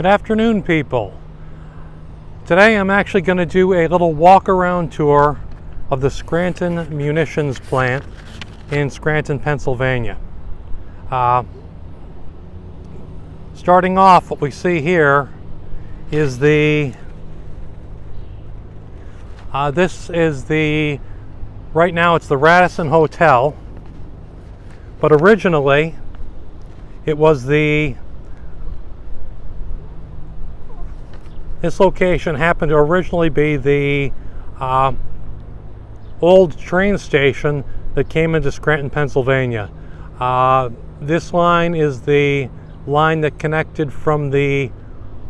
Good afternoon, people. Today I'm actually going to do a little walk around tour of the Scranton munitions plant in Scranton, Pennsylvania. Starting off, what we see here is right now it's the Radisson Hotel, but originally it was this location happened to originally be the old train station that came into Scranton, Pennsylvania. This line is the line that connected from the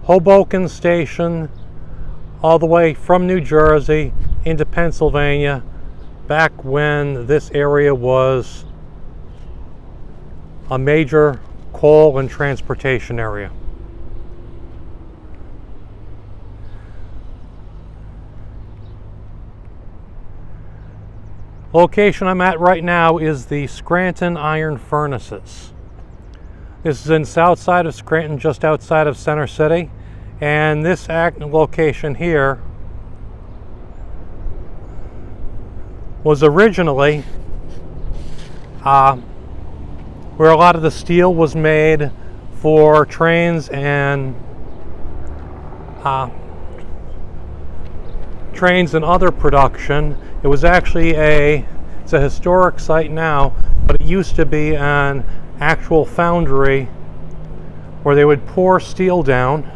Hoboken station all the way from New Jersey into Pennsylvania back when this area was a major coal and transportation area. Location I'm at right now is the Scranton Iron Furnaces. This is in south side of Scranton, just outside of Center City, and this location here was originally where a lot of the steel was made for trains and other production. It was actually it's a historic site now, but it used to be an actual foundry where they would pour steel down.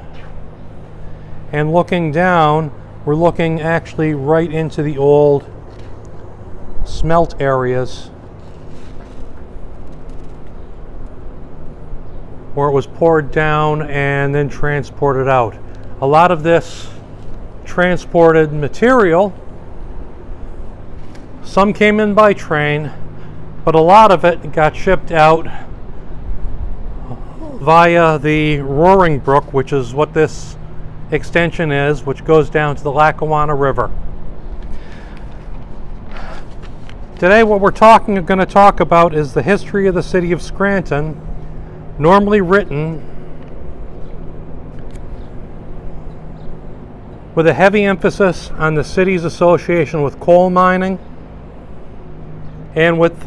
And looking down, we're looking actually right into the old smelt areas where it was poured down and then transported out. A lot of this transported material, some came in by train, but a lot of it got shipped out via the Roaring Brook, which is what this extension is, which goes down to the Lackawanna River. Today what we're going to talk about is the history of the city of Scranton, normally written with a heavy emphasis on the city's association with coal mining and with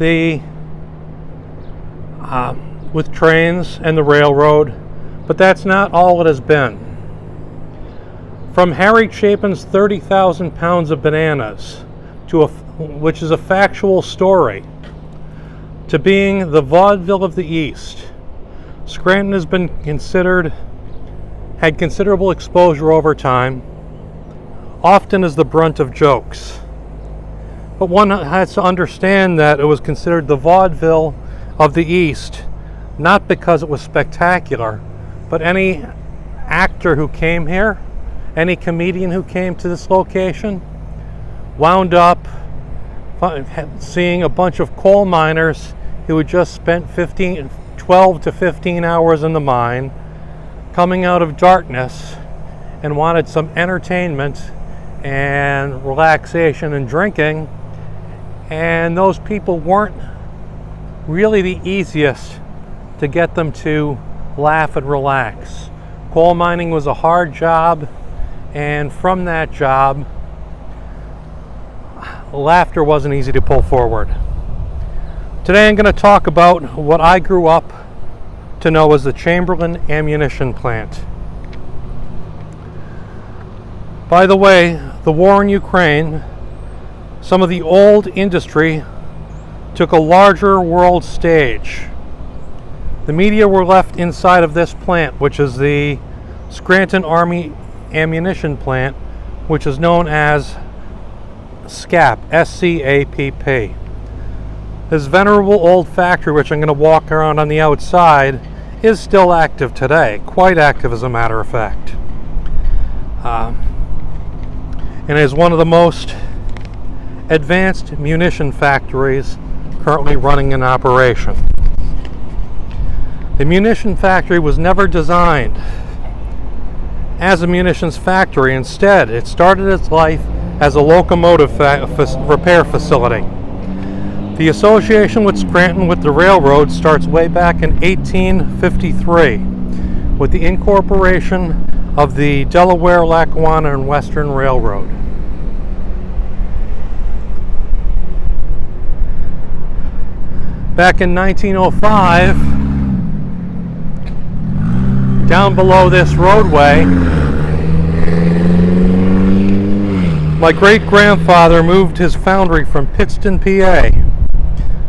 trains and the railroad, but that's not all it has been. From Harry Chapin's 30,000 pounds of bananas, which is a factual story, to being the vaudeville of the East, Scranton has been had considerable exposure over time, often as the brunt of jokes. But one has to understand that it was considered the vaudeville of the East, not because it was spectacular, but any actor who came here, any comedian who came to this location, wound up seeing a bunch of coal miners who had just spent 12 to 15 hours in the mine, coming out of darkness, and wanted some entertainment and relaxation and drinking, and those people weren't really the easiest to get them to laugh and relax. Coal mining was a hard job, and from that job, laughter wasn't easy to pull forward. Today I'm going to talk about what I grew up to know as the Chamberlain ammunition plant. By the way, the war in Ukraine, some of the old industry took a larger world stage. The media were left inside of this plant, which is the Scranton Army Ammunition Plant, which is known as SCAP, S-C-A-P-P. This venerable old factory, which I'm going to walk around on the outside, is still active today, quite active as a matter of fact. And is one of the most advanced munition factories currently running in operation. The munition factory was never designed as a munitions factory. Instead, it started its life as a locomotive repair facility. The association with Scranton with the railroad starts way back in 1853. with the incorporation of the Delaware, Lackawanna, and Western Railroad. Back in 1905, down below this roadway, my great-grandfather moved his foundry from Pittston, PA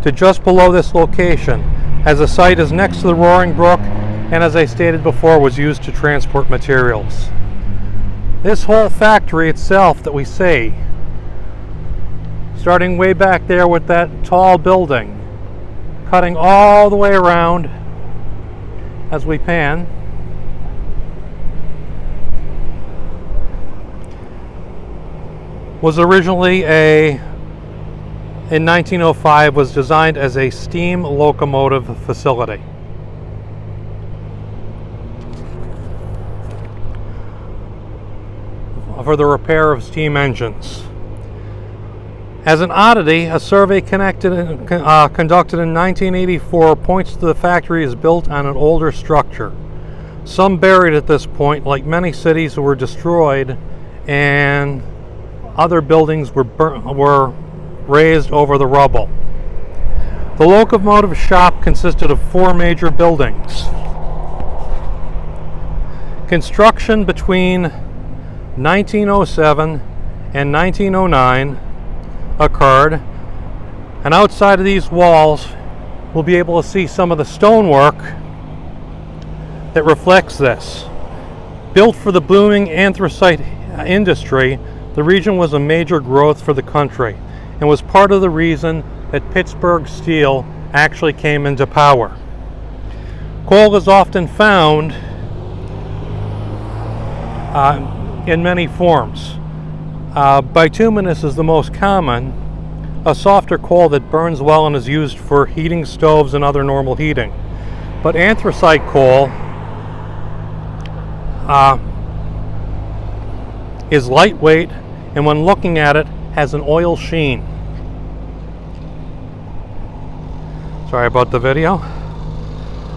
to just below this location, as the site is next to the Roaring Brook and, as I stated before, was used to transport materials. This whole factory itself that we see, starting way back there with that tall building, cutting all the way around as we pan, was originally in 1905 was designed as a steam locomotive facility. For the repair of steam engines. As an oddity, a survey conducted in 1984 points to the factory as built on an older structure. Some buried at this point, like many cities, were destroyed, and other buildings were raised over the rubble. The locomotive shop consisted of 4 major buildings. Construction between 1907 and 1909 occurred, and outside of these walls we'll be able to see some of the stonework that reflects this. Built for the booming anthracite industry, the region was a major growth for the country and was part of the reason that Pittsburgh steel actually came into power. Coal is often found in many forms. Bituminous is the most common, a softer coal that burns well and is used for heating stoves and other normal heating. But anthracite coal is lightweight, and when looking at it, has an oil sheen. Sorry about the video.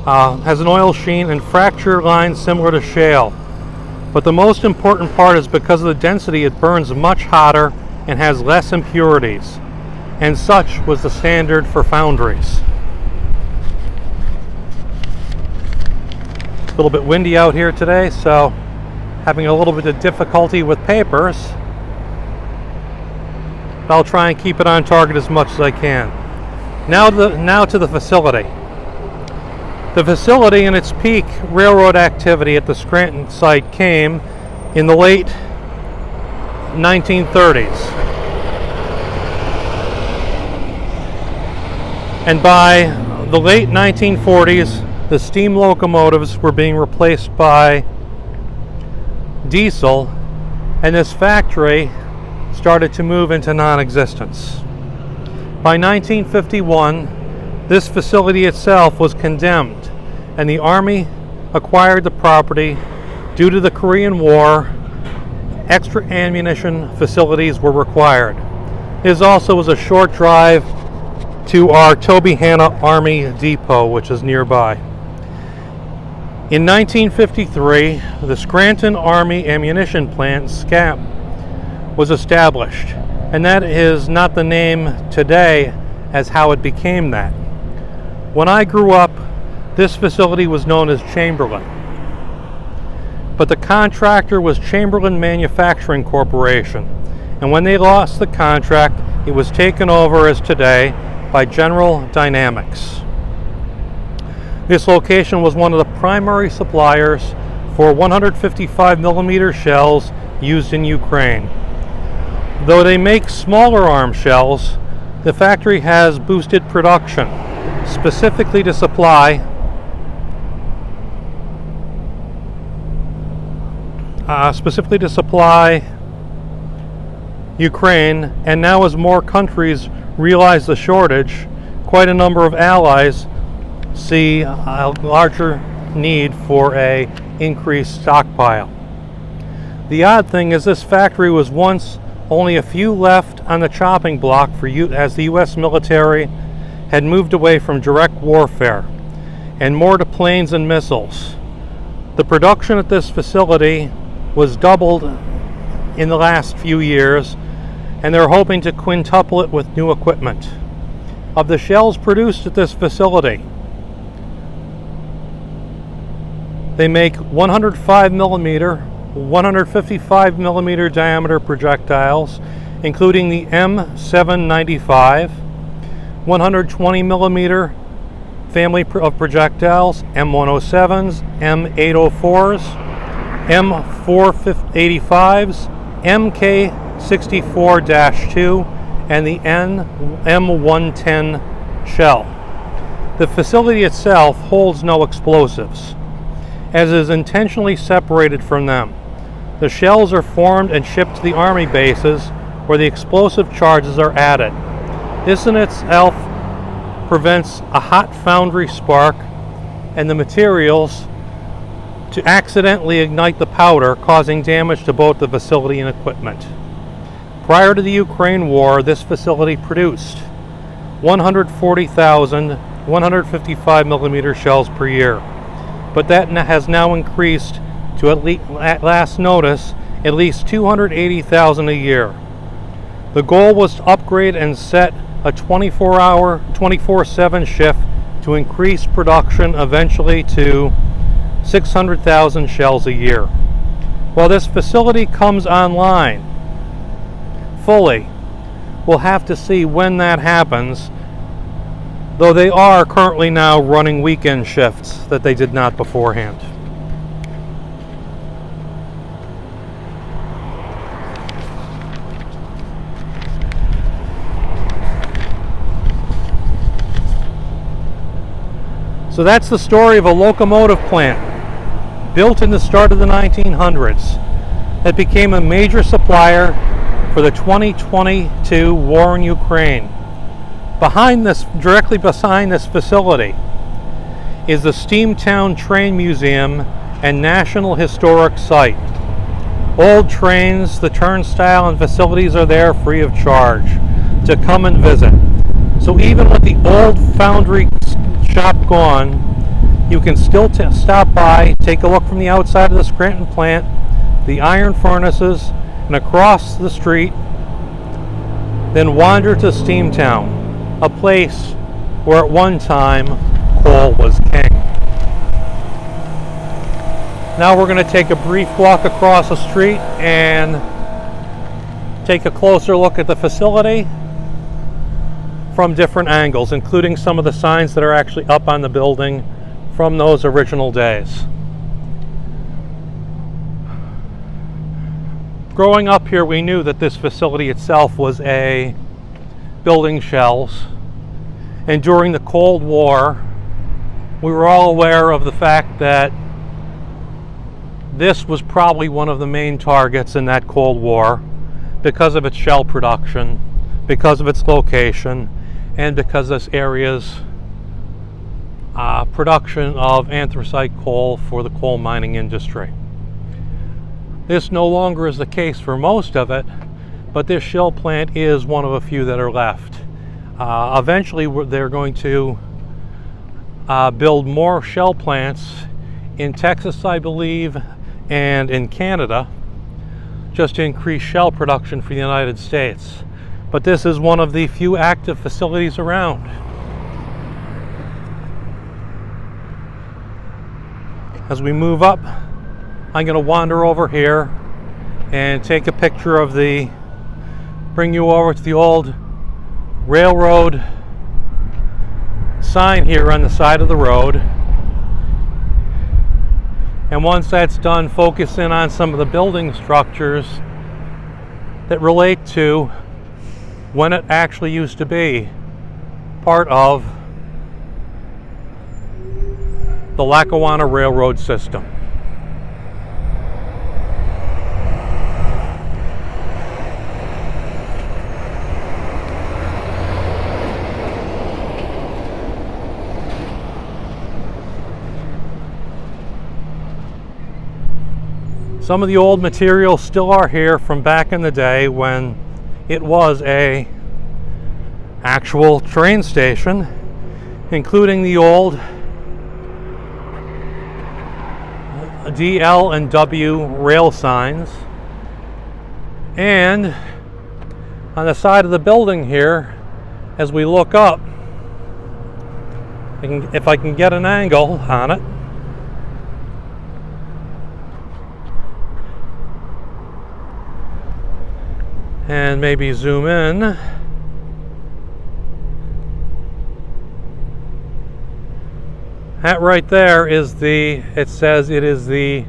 Has an oil sheen and fracture lines similar to shale. But the most important part is because of the density, it burns much hotter and has less impurities. And such was the standard for foundries. A little bit windy out here today, so having a little bit of difficulty with papers. But I'll try and keep it on target as much as I can. Now to the facility. The facility in its peak railroad activity at the Scranton site came in the late 1930s. And by the late 1940s, the steam locomotives were being replaced by diesel, and this factory started to move into non-existence. By 1951, this facility itself was condemned, and the Army acquired the property. Due to the Korean War, extra ammunition facilities were required. This also was a short drive to our Tobyhanna Army Depot, which is nearby. In 1953, the Scranton Army Ammunition Plant, SCAP, was established, and that is not the name today as how it became that. When I grew up, this facility was known as Chamberlain, but the contractor was Chamberlain Manufacturing Corporation, and when they lost the contract, it was taken over as today by General Dynamics. This location was one of the primary suppliers for 155mm shells used in Ukraine. Though they make smaller arm shells, the factory has boosted production, specifically to supply Ukraine, and now as more countries realize the shortage, quite a number of allies see a larger need for a increased stockpile. The odd thing is this factory was once only a few left on the chopping block as the U.S. military had moved away from direct warfare and more to planes and missiles. The production at this facility was doubled in the last few years, and they're hoping to quintuple it with new equipment. Of the shells produced at this facility, they make 105 millimeter, 155 millimeter diameter projectiles, including the M795, 120 millimeter family of projectiles, M107s, M804s, M485s, MK64-2, and the M110 shell. The facility itself holds no explosives, as is intentionally separated from them. The shells are formed and shipped to the Army bases where the explosive charges are added. This in itself prevents a hot foundry spark and the materials to accidentally ignite the powder, causing damage to both the facility and equipment. Prior to the Ukraine war, this facility produced 140,000 155 millimeter shells per year, but that has now increased to at last notice at least 280,000 a year. The goal was to upgrade and set a 24-hour, 24/7 shift to increase production eventually to 600,000 shells a year. While this facility comes online fully, we'll have to see when that happens, though they are currently now running weekend shifts that they did not beforehand. So that's the story of a locomotive plant built in the start of the 1900s that became a major supplier for the 2022 war in Ukraine. Directly behind this facility, is the Steamtown Train Museum and National Historic Site. Old trains, the turnstile, and facilities are there free of charge to come and visit. So even with the old foundry shop gone, you can still stop by, take a look from the outside of the Scranton plant, the iron furnaces, and across the street, then wander to Steamtown, a place where at one time coal was king. Now we're going to take a brief walk across the street and take a closer look at the facility from different angles, including some of the signs that are actually up on the building from those original days. Growing up here, we knew that this facility itself was a building shells, and during the Cold War, we were all aware of the fact that this was probably one of the main targets in that Cold War because of its shell production, because of its location, and because this area's production of anthracite coal for the coal mining industry. This no longer is the case for most of it, but this shell plant is one of a few that are left. Eventually they're going to build more shell plants in Texas, I believe, and in Canada, just to increase shell production for the United States. But this is one of the few active facilities around. As we move up, I'm going to wander over here and take a picture of bring you over to the old railroad sign here on the side of the road. And once that's done, focus in on some of the building structures that relate to when it actually used to be part of the Lackawanna Railroad system. Some of the old materials still are here from back in the day when it was a actual train station, including the old D, L, and W rail signs. And on the side of the building here, as we look up, if I can get an angle on it, and maybe zoom in, that right there is it says it is the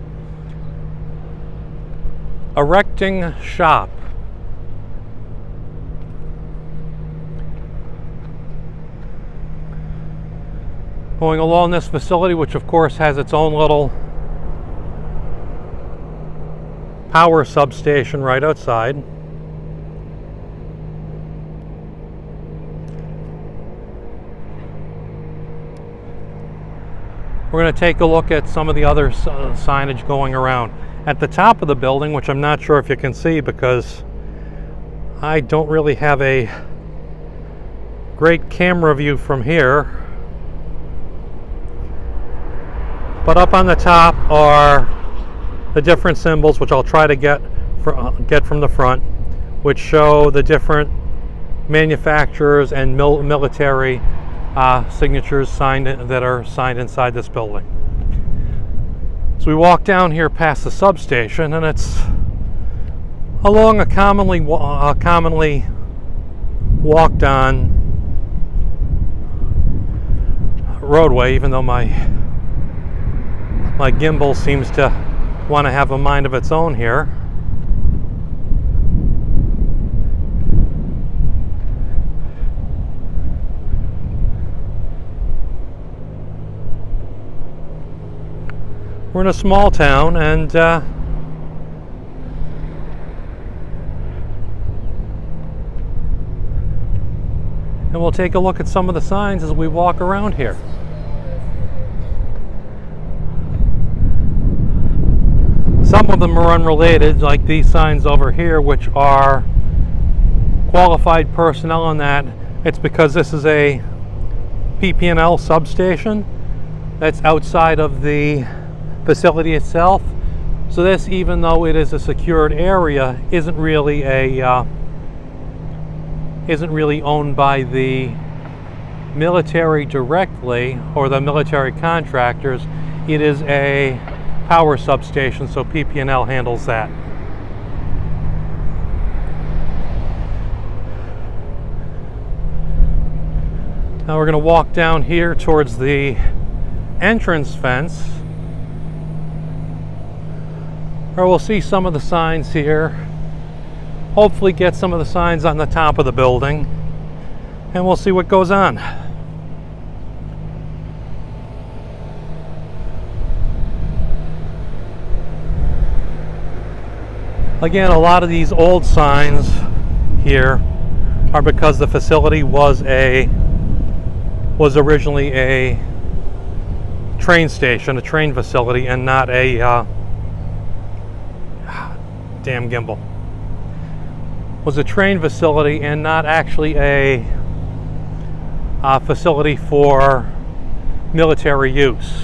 erecting shop. Going along this facility, which of course has its own little power substation right outside. We're going to take a look at some of the other signage going around. At the top of the building, which I'm not sure if you can see because I don't really have a great camera view from here, but up on the top are the different symbols, which I'll try to get from the front, which show the different manufacturers and military signatures that are signed inside this building. So we walk down here past the substation, and it's along a commonly walked on roadway, even though my gimbal seems to want to have a mind of its own here. We're in a small town, and we'll take a look at some of the signs as we walk around here. Some of them are unrelated, like these signs over here, which are qualified personnel on that. It's because this is a PP&L substation that's outside of the facility itself. So this, even though it is a secured area, isn't really owned by the military directly or the military contractors. It is a power substation, so PP&L handles that. Now we're going to walk down here towards the entrance fence, where we'll see some of the signs here. Hopefully get some of the signs on the top of the building, and we'll see what goes on. Again, a lot of these old signs here are because the facility was originally a train station, a train facility, and not a damn gimbal. Was a train facility and not actually a facility for military use.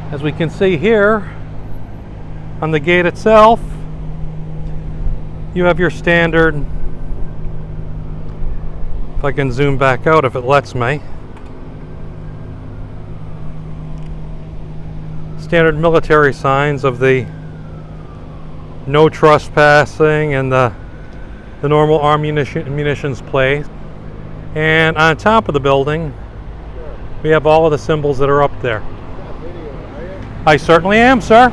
As we can see here on the gate itself, you have your standard, if I can zoom back out if it lets me, standard military signs of the no trespassing and the normal armed munitions place. And on top of the building, we have all of the symbols that are up there. I certainly am, sir.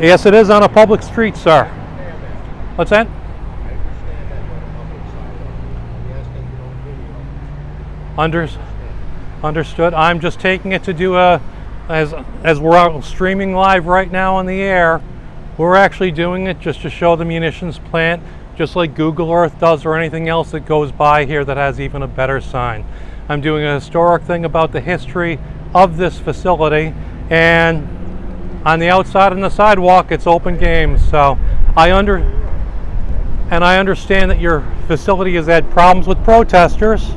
Yes, it is on a public street, sir. What's that? Understood. I'm just taking it to do as we're out streaming live right now on the air, we're actually doing it just to show the munitions plant, just like Google Earth does or anything else that goes by here that has even a better sign. I'm doing a historic thing about the history of this facility, and on the outside on the sidewalk it's open game. So I understand that your facility has had problems with protesters.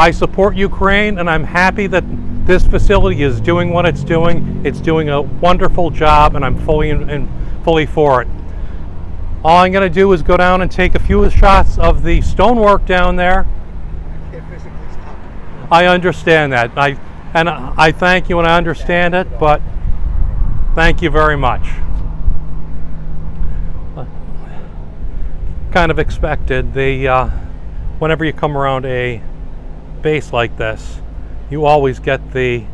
I support Ukraine, and I'm happy that this facility is doing what it's doing. It's doing a wonderful job, and I'm fully for it. All I'm going to do is go down and take a few shots of the stonework down there. I can't physically stop. I understand that. I thank you, and I understand it, but thank you very much. Kind of expected. Whenever you come around a base like this, you always get the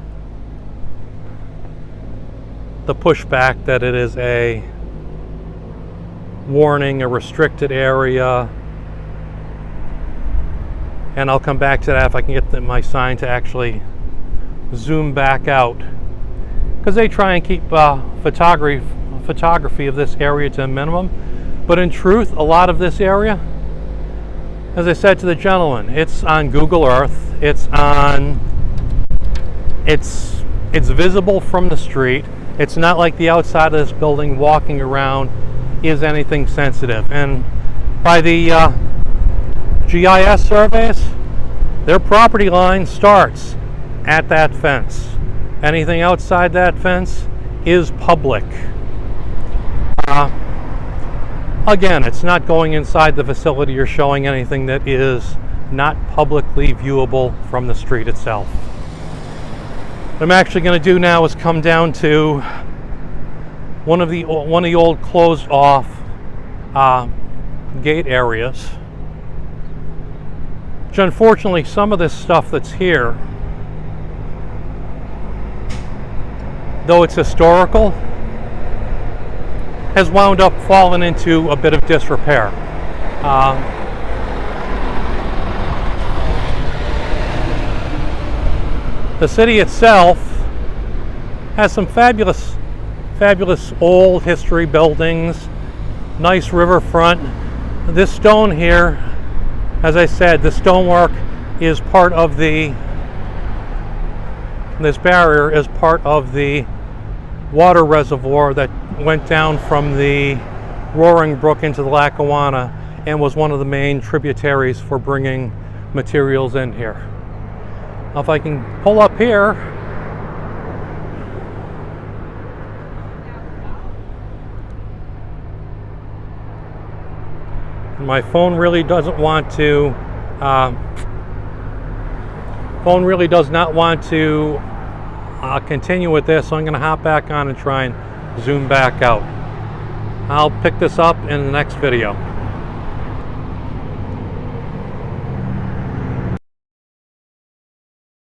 pushback that it is a warning, a restricted area, and I'll come back to that if I can get my sign to actually zoom back out, because they try and keep photography of this area to a minimum. But in truth, a lot of this area, as I said to the gentleman, it's on Google Earth. It's visible from the street. It's not like the outside of this building walking around is anything sensitive. And by the GIS surveys, their property line starts at that fence. Anything outside that fence is public. Again, it's not going inside the facility or showing anything that is not publicly viewable from the street itself. What I'm actually going to do now is come down to one of the old closed off gate areas. Which unfortunately, some of this stuff that's here, though it's historical, has wound up falling into a bit of disrepair. The city itself has some fabulous old history buildings, nice riverfront. This stone here, as I said, the stonework is part of this barrier is part of the water reservoir that went down from the Roaring Brook into the Lackawanna and was one of the main tributaries for bringing materials in here. Now, if I can pull up here, my phone really doesn't want to does not want to continue with this, so I'm going to hop back on and try and zoom back out. I'll pick this up in the next video.